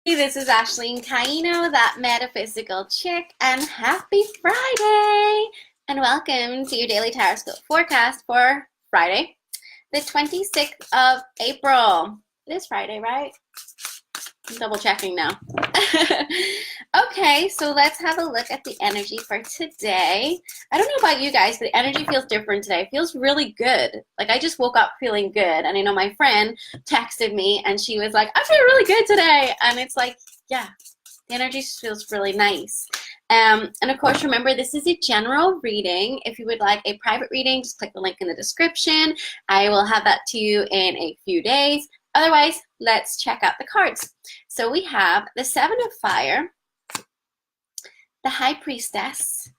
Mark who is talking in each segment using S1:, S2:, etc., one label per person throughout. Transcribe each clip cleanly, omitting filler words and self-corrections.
S1: This is Ashleen Caino, that Metaphysical Chick, and happy Friday! And welcome to your daily Tarotscope forecast for Friday, the 26th of April. It is Friday, right? I'm double checking now. Okay, so let's have a look at the energy for today. I don't know about you guys, but the energy feels different today. It feels really good. Like I just woke up feeling good. And I know my friend texted me and she was like, I feel really good today. And it's like, yeah, the energy feels really nice. And of course, remember, this is a general reading. If you would like a private reading, just click the link in the description. I will have that to you in a few days. Otherwise, let's check out the cards. So we have the Seven of Fire, the High Priestess,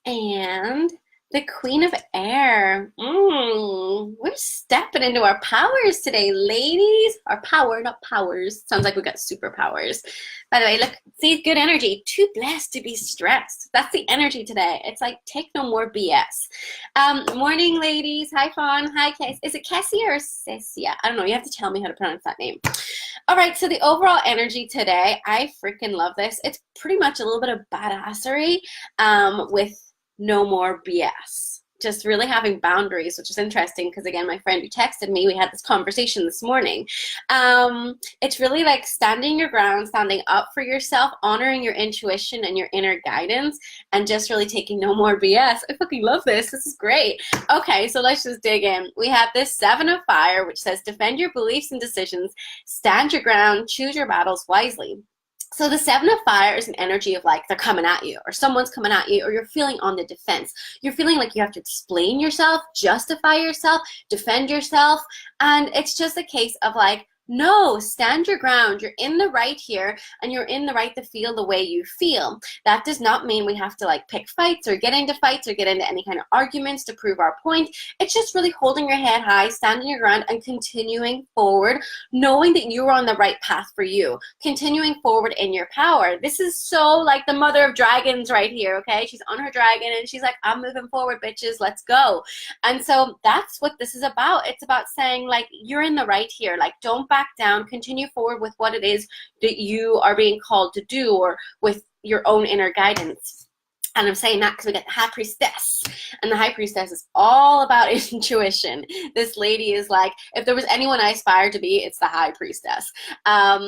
S1: and the Queen of Air. We're stepping into our powers today, ladies. Our power, not powers. Sounds like we got superpowers. By the way, look, see, good energy. Too blessed to be stressed. That's the energy today. It's like, take no more BS. Morning, ladies. Hi, Fawn. Hi, Kes. Is it Kessia or Cessia? I don't know. You have to tell me how to pronounce that name. All right, so the overall energy today, I freaking love this. It's pretty much a little bit of badassery with no more BS. Just really having boundaries, which is interesting because, again, my friend who texted me, we had this conversation this morning. It's really like standing your ground, standing up for yourself, honoring your intuition and your inner guidance, and just really taking no more BS. I fucking love this. This is great. Okay, so let's just dig in. We have this Seven of Fire, which says, defend your beliefs and decisions, stand your ground, choose your battles wisely. So the Seven of Fire is an energy of like they're coming at you, or someone's coming at you, or you're feeling on the defense. You're feeling like you have to explain yourself, justify yourself, defend yourself. And it's just a case of like, no, stand your ground. You're in the right here, and you're in the right to feel the way you feel. That does not mean we have to like pick fights or get into any kind of arguments to prove our point. It's just really holding your head high, standing your ground, and continuing forward, knowing that you're on the right path for you, continuing forward in your power. This is so like the mother of dragons right here, okay? She's on her dragon, and she's like, I'm moving forward, bitches, let's go. And so that's what this is about. It's about saying, like, you're in the right here. Like, don't back down, continue forward with what it is that you are being called to do, or with your own inner guidance. And I'm saying that because we got the High Priestess. And the High Priestess is all about intuition. This lady is like, if there was anyone I aspire to be, it's the High Priestess.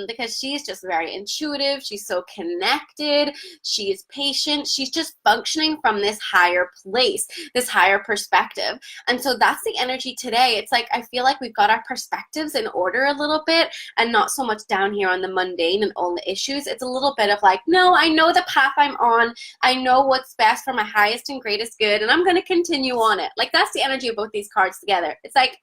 S1: Because she's just very intuitive. She's so connected. She is patient. She's just functioning from this higher place, this higher perspective. And so that's the energy today. It's like, I feel like we've got our perspectives in order a little bit, and not so much down here on the mundane and all the issues. It's a little bit of like, no, I know the path I'm on. I know what's best for my highest and greatest good, and I'm going to continue on it. Like, that's the energy of both these cards together. It's like,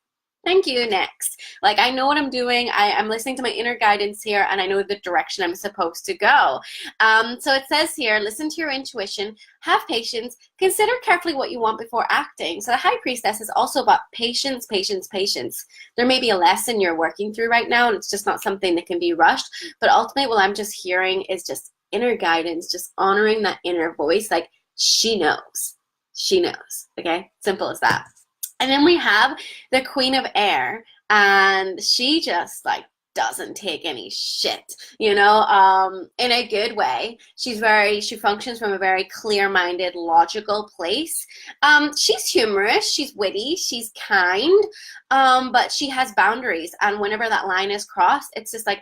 S1: thank you, next. Like, I know what I'm doing. I'm listening to my inner guidance here, and I know the direction I'm supposed to go. So it says here, listen to your intuition, have patience, consider carefully what you want before acting. So the High Priestess is also about patience, patience, patience. There may be a lesson you're working through right now, and it's just not something that can be rushed. But ultimately, what I'm just hearing is just inner guidance, just honoring that inner voice. Like, she knows. She knows. Okay? Simple as that. And then we have the Queen of Air, and she just like doesn't take any shit, you know, in a good way. She functions from a very clear-minded, logical place. She's humorous, she's witty, she's kind, but she has boundaries. And whenever that line is crossed, it's just like,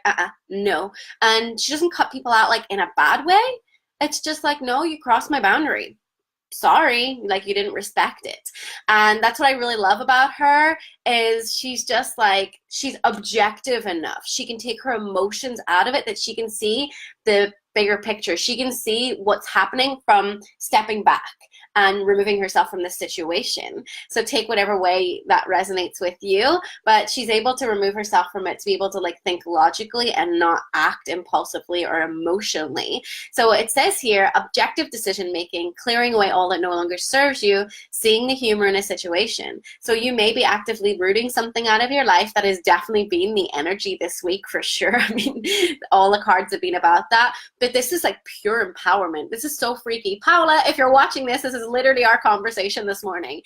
S1: no. And she doesn't cut people out like in a bad way. It's just like, no, you crossed my boundary. Sorry, like, you didn't respect it. And that's what I really love about her, is she's just like, she's objective enough. She can take her emotions out of it, that she can see the bigger picture. She can see what's happening from stepping back and removing herself from the situation. So take whatever way that resonates with you, but she's able to remove herself from it to be able to like think logically and not act impulsively or emotionally. So it says here, objective decision making, clearing away all that no longer serves you, seeing the humor in a situation. So you may be actively rooting something out of your life. That has definitely been the energy this week for sure. I mean, all the cards have been about that, but this is like pure empowerment. This is so freaky. Paula, if you're watching this is literally our conversation this morning.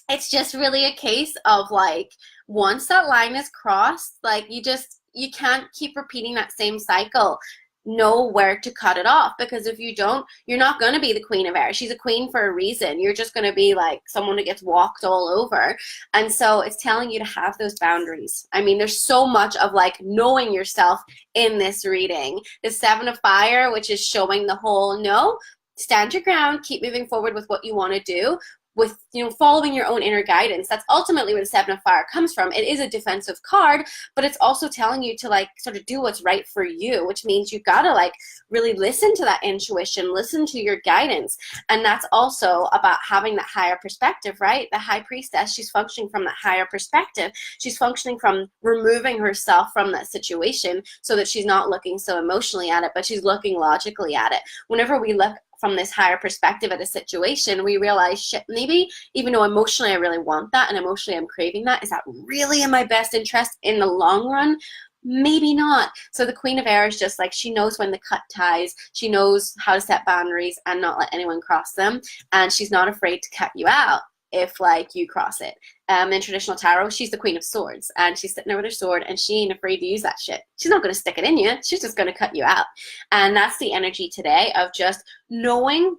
S1: It's just really a case of like, once that line is crossed, like, you just you can't keep repeating that same cycle. Know where to cut it off, because if you don't, you're not going to be the queen of air. She's a queen for a reason. You're just going to be like someone who gets walked all over. And so it's telling you to have those boundaries. I mean, there's so much of like knowing yourself in this reading. The 7 of Fire, which is showing the whole no, stand your ground, keep moving forward with what you want to do, with, you know, following your own inner guidance. That's ultimately where the 7 of Fire comes from. It is a defensive card, but it's also telling you to like sort of do what's right for you, which means you gotta like really listen to that intuition, listen to your guidance. And that's also about having that higher perspective, right? The High Priestess, she's functioning from that higher perspective. She's functioning from removing herself from that situation so that she's not looking so emotionally at it, but she's looking logically at it. Whenever we look from this higher perspective at a situation, we realize, shit, maybe even though emotionally I really want that and emotionally I'm craving that, is that really in my best interest in the long run? Maybe not. So the Queen of Air is just like, she knows when to cut ties, she knows how to set boundaries and not let anyone cross them, and she's not afraid to cut you out if like you cross it. In traditional tarot, she's the Queen of Swords, and she's sitting there with her sword, and she ain't afraid to use that shit. She's not going to stick it in you. She's just going to cut you out. And that's the energy today of just knowing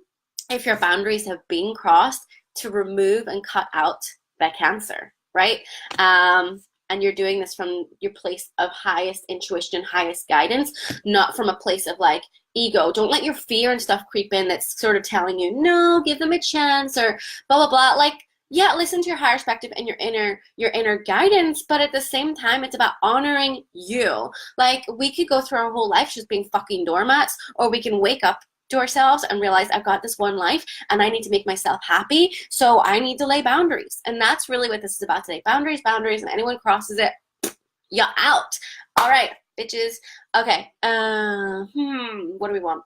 S1: if your boundaries have been crossed, to remove and cut out that Cancer, right? And you're doing this from your place of highest intuition, highest guidance, not from a place of like ego. Don't let your fear and stuff creep in that's sort of telling you, no, give them a chance, or blah, blah, blah. Like, yeah, listen to your higher perspective and your inner guidance, but at the same time, it's about honoring you. Like, we could go through our whole life just being fucking doormats, or we can wake up to ourselves and realize, I've got this one life and I need to make myself happy, so I need to lay boundaries. And that's really what this is about today. Boundaries, boundaries, and anyone crosses it, you're out. All right, bitches. Okay, what do we want?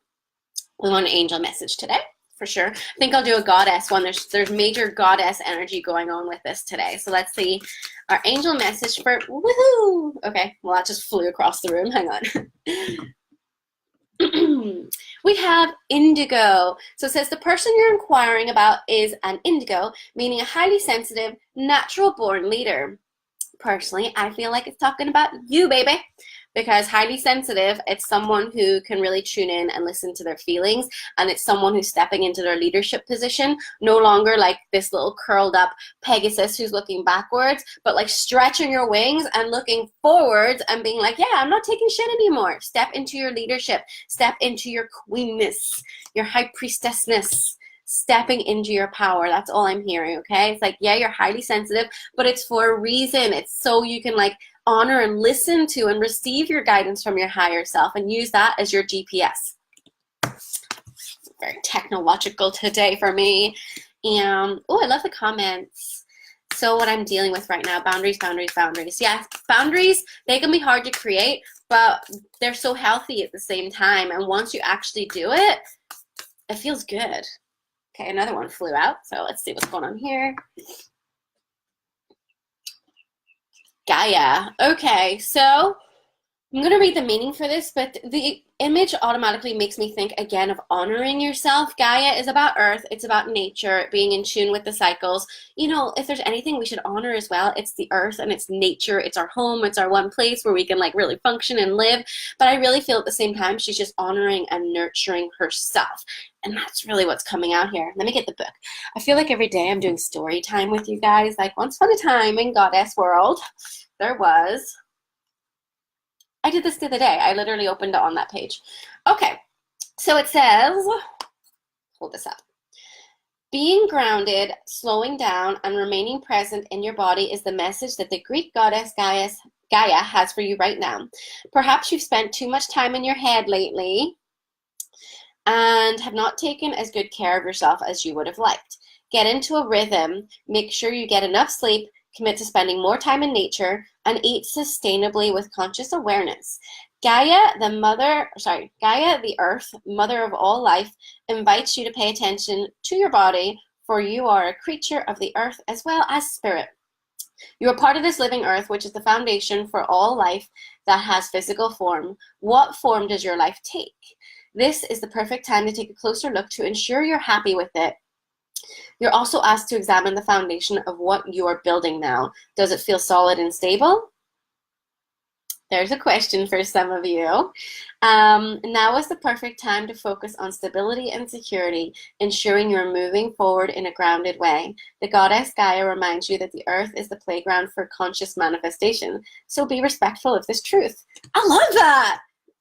S1: We want an angel message today, for sure. I think I'll do a goddess one. There's major goddess energy going on with this today. So let's see our angel message for, woohoo! Okay, well, that just flew across the room. Hang on. We have indigo. So it says the person you're inquiring about is an indigo, meaning a highly sensitive, natural born leader. Personally, I feel like it's talking about you, baby. Because highly sensitive, it's someone who can really tune in and listen to their feelings, and it's someone who's stepping into their leadership position, no longer like this little curled up Pegasus who's looking backwards, but like stretching your wings and looking forwards and being like, yeah, I'm not taking shit anymore. Step into your leadership, step into your queenness, your high priestessness, stepping into your power. That's all I'm hearing, okay? It's like, yeah, you're highly sensitive, but it's for a reason. It's so you can like honor and listen to and receive your guidance from your higher self and use that as your GPS. Very technological today for me. And oh, I love the comments. So what I'm dealing with right now, boundaries, boundaries, boundaries. Yeah, boundaries, they can be hard to create, but they're so healthy at the same time. And once you actually do it, it feels good. Okay, another one flew out. So let's see what's going on here. Gaia. Okay, so I'm going to read the meaning for this, but the image automatically makes me think again of honoring yourself. Gaia is about Earth. It's about nature, being in tune with the cycles. You know, if there's anything we should honor as well, it's the Earth and it's nature. It's our home. It's our one place where we can like really function and live. But I really feel at the same time, she's just honoring and nurturing herself. And that's really what's coming out here. Let me get the book. I feel like every day I'm doing story time with you guys. Like once upon a time in Goddess World, there was... I did this the other day. I literally opened it on that page. Okay, so it says, hold this up. Being grounded, slowing down, and remaining present in your body is the message that the Greek goddess Gaia has for you right now. Perhaps you've spent too much time in your head lately and have not taken as good care of yourself as you would have liked. Get into a rhythm, make sure you get enough sleep, commit to spending more time in nature, and eat sustainably with conscious awareness. Gaia, the earth, mother of all life, invites you to pay attention to your body, for you are a creature of the earth as well as spirit. You are part of this living earth, which is the foundation for all life that has physical form. What form does your life take? This is the perfect time to take a closer look to ensure you're happy with it. You're also asked to examine the foundation of what you are building now. Does it feel solid and stable? There's a question for some of you. Now is the perfect time to focus on stability and security, ensuring you're moving forward in a grounded way. The goddess Gaia reminds you that the earth is the playground for conscious manifestation, so be respectful of this truth. I love that!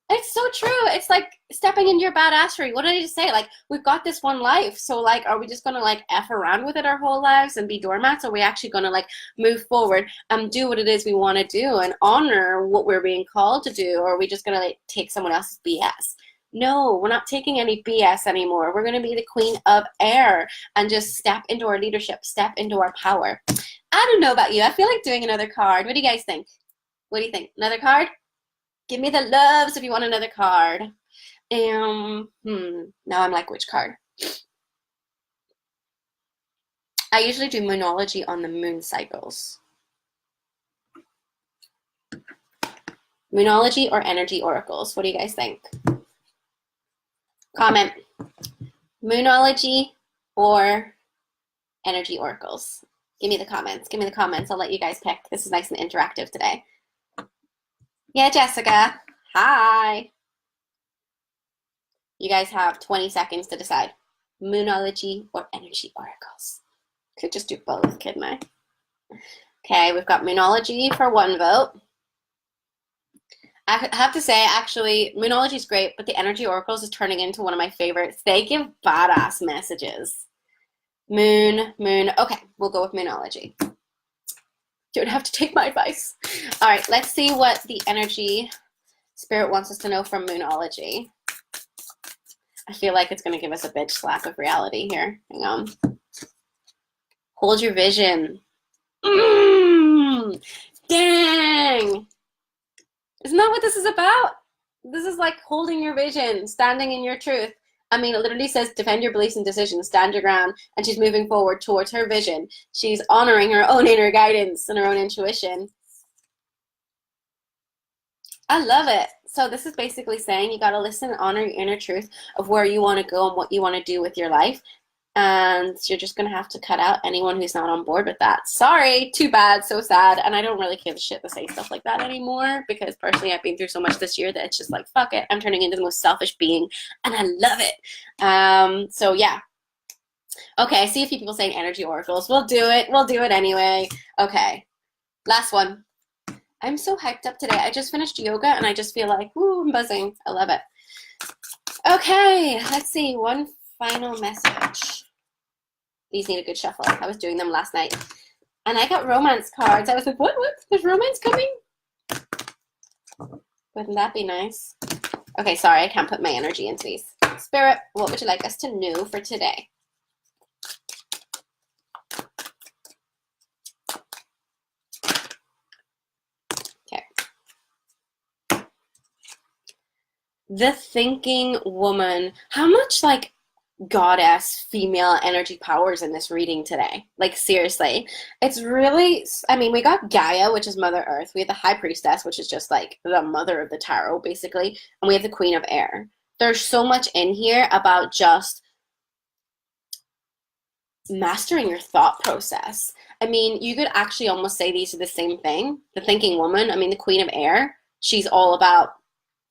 S1: It's so true. It's like stepping into your badassery. What did I just say? Like, we've got this one life. So, like, are we just going to, like, F around with it our whole lives and be doormats? Or are we actually going to, like, move forward and do what it is we want to do and honor what we're being called to do? Or are we just going to, like, take someone else's BS? No, we're not taking any BS anymore. We're going to be the queen of air and just step into our leadership, step into our power. I don't know about you. I feel like doing another card. What do you guys think? What do you think? Another card? Give me the loves if you want another card. Now I'm like, which card? I usually do moonology on the moon cycles. Moonology or energy oracles? What do you guys think? Comment. Moonology or energy oracles? Give me the comments. Give me the comments. I'll let you guys pick. This is nice and interactive today. Yeah, Jessica. Hi. You guys have 20 seconds to decide. Moonology or energy oracles. Could just do both, couldn't I? Okay, we've got moonology for one vote. I have to say, actually, moonology is great, but the energy oracles is turning into one of my favorites. They give badass messages. Moon. Okay, we'll go with moonology. Don't have to take my advice. All right, let's see what the energy spirit wants us to know from moonology. I feel like it's going to give us a bitch slap of reality here. Hang on. Hold your vision. Dang. Isn't that what this is about? This is like holding your vision, standing in your truth. I mean, it literally says defend your beliefs and decisions, stand your ground, and she's moving forward towards her vision. She's honoring her own inner guidance and her own intuition. I love it. So this is basically saying you got to listen and honor your inner truth of where you want to go and what you want to do with your life. And you're just going to have to cut out anyone who's not on board with that. Sorry, too bad, so sad. And I don't really give a shit to say stuff like that anymore because personally I've been through so much this year that it's just like, fuck it. I'm turning into the most selfish being and I love it. So yeah. Okay, I see a few people saying energy oracles. We'll do it. We'll do it anyway. Okay, last one. I'm so hyped up today. I just finished yoga and I just feel like, woo, I'm buzzing. I love it. Okay, let's see. One final message. These need a good shuffle. I was doing them last night. And I got romance cards. I was like, what? There's romance coming? Wouldn't that be nice? Okay, sorry. I can't put my energy into these. Spirit, what would you like us to know for today? Okay. The thinking woman. How much, like, goddess female energy powers in this reading today? Like, seriously, it's really, I mean, we got Gaia, which is Mother Earth. We have the High Priestess, which is just like the mother of the tarot, basically, and we have the Queen of Air. There's so much in here about just mastering your thought process. I mean, you could actually almost say these are the same thing. The thinking woman, I mean, the Queen of Air, she's all about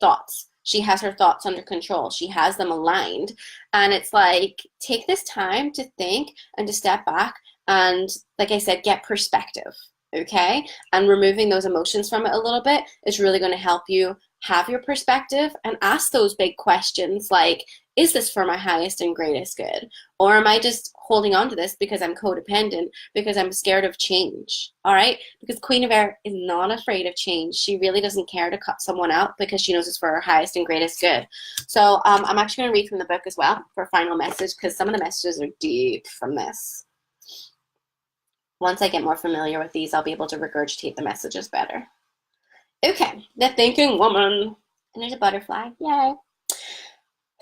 S1: thoughts. She has her thoughts under control. She has them aligned. And it's like, take this time to think and to step back and, like I said, get perspective, okay? And removing those emotions from it a little bit is really going to help you have your perspective and ask those big questions like, is this for my highest and greatest good? Or am I just holding on to this because I'm codependent, because I'm scared of change, all right? Because Queen of Air is not afraid of change. She really doesn't care to cut someone out because she knows it's for her highest and greatest good. So I'm actually going to read from the book as well for a final message because some of the messages are deep from this. Once I get more familiar with these, I'll be able to regurgitate the messages better. Okay, the thinking woman. And there's a butterfly, yay.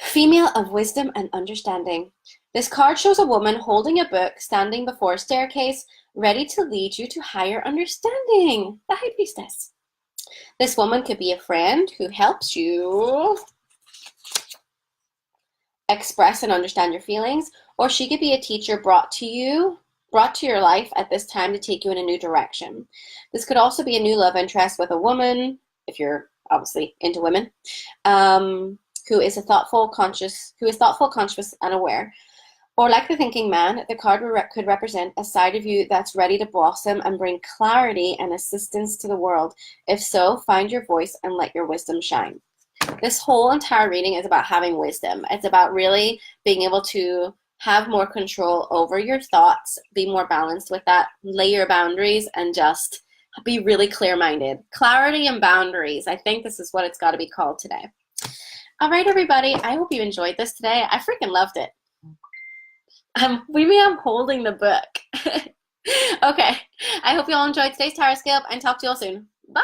S1: Female of wisdom and understanding. This card shows a woman holding a book, standing before a staircase, ready to lead you to higher understanding. The High Priestess. This woman could be a friend who helps you express and understand your feelings, or she could be a teacher brought to your life at this time to take you in a new direction. This could also be a new love interest with a woman if you're obviously into women, who is thoughtful, conscious, and aware. Or like the thinking man, the card could represent a side of you that's ready to blossom and bring clarity and assistance to the world. If so, find your voice and let your wisdom shine. This whole entire reading is about having wisdom. It's about really being able to have more control over your thoughts, be more balanced with that, lay your boundaries, and just be really clear-minded. Clarity and boundaries. I think this is what it's got to be called today. All right, everybody. I hope you enjoyed this today. I freaking loved it. Maybe I'm holding the book. Okay. I hope you all enjoyed today's Tarotscope and talk to you all soon. Bye.